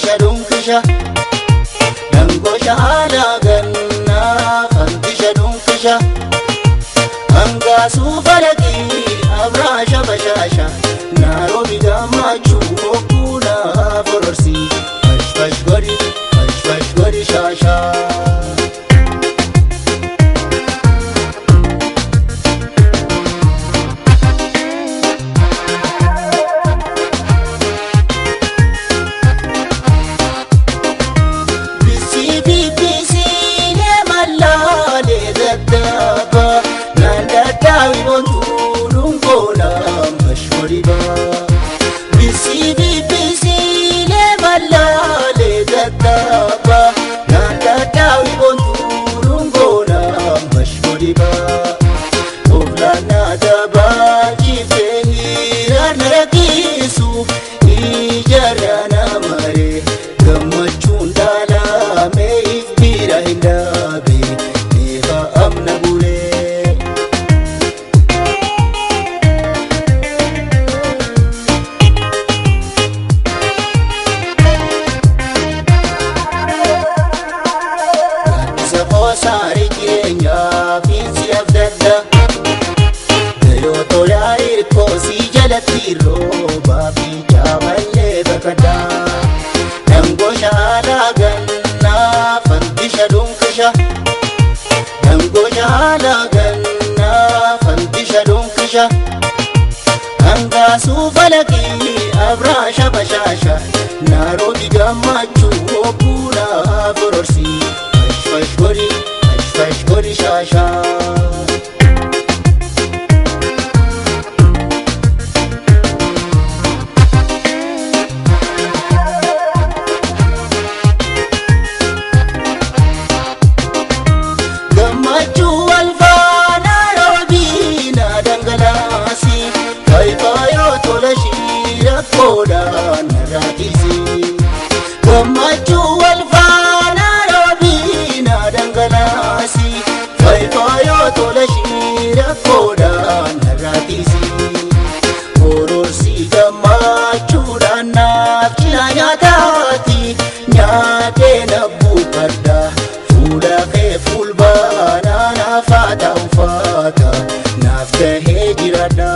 fantisha dunkisha Dangosha ala ganna fantisha dunkisha Angasu falaki abrasha bashasha Nairobi gamachu okuna fororsi Fash gori shasha Sari kirenya finsi afdada Dayo tola irko si jalati roba fi jamalle bakada Dangosha ala ganna fantisha dunkisha Dangosha ala ganna fantisha dunkisha Angasu falaki abrasha bashasha Nairobi gamachu okuna fororsi Fash gori shasha Gammachu alfana Nairobi na dangalasi Kaifayo tola shira koda naratisi Gammachu alfana Nairobi na dangalasi Kaifayo tola shira koda naratisi Ororsi gammachu dana kila nyatati Nyate na bukada Fula ke fulbana na fata ufata Nafte hejirada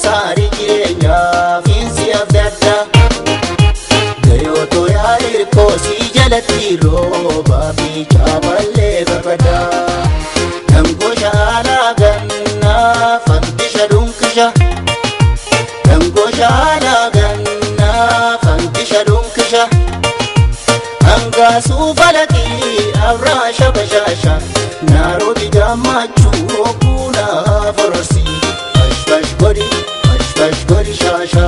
Sari kirenya finsi afdada Dayo toya irko si jalati roba fi jamalle bakada Dangosha ala ganna fantisha dunkisha Dangosha ala ganna fantisha dunkisha Angasu falaki abrasha bashasha Nairobi gamachu okuna fororsi Fash gori shasha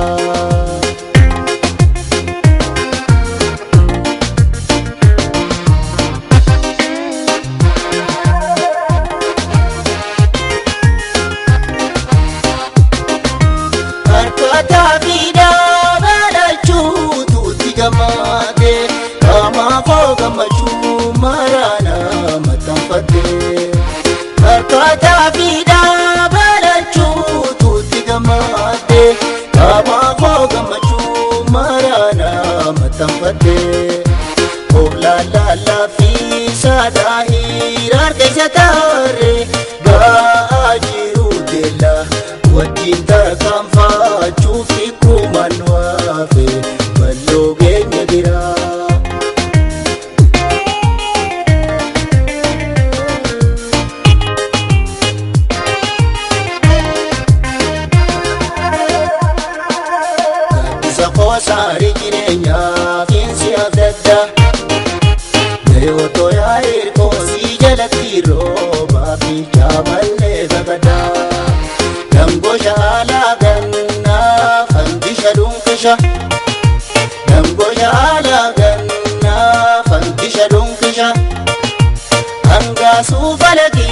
Arkata vida balachu tuti gamade Kama fo gamachu marana matamfate Arkata vida balachu tuti gamade Kama fo gamachu marana matamfate Oh la fi sadahir arkeisa tare Gaajiru dela wajinta kamfa chufi kumanwafe Baloge nyadira Sari kirenya finsi afdada Dayo toya irko si jalati roba fi jamalle bakada Dangosha ala ganna fantisha dunkisha Dangosha ala ganna fantisha dunkisha Angasu falaki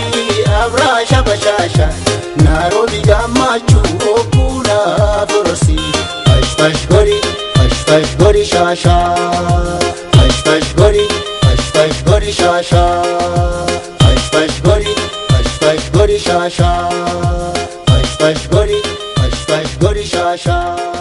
abrasha bashasha Nairobi gamachu okuna fororsi Fash gori shasha Fash gori fash gori shasha, fash gori shasha, fash gori shasha.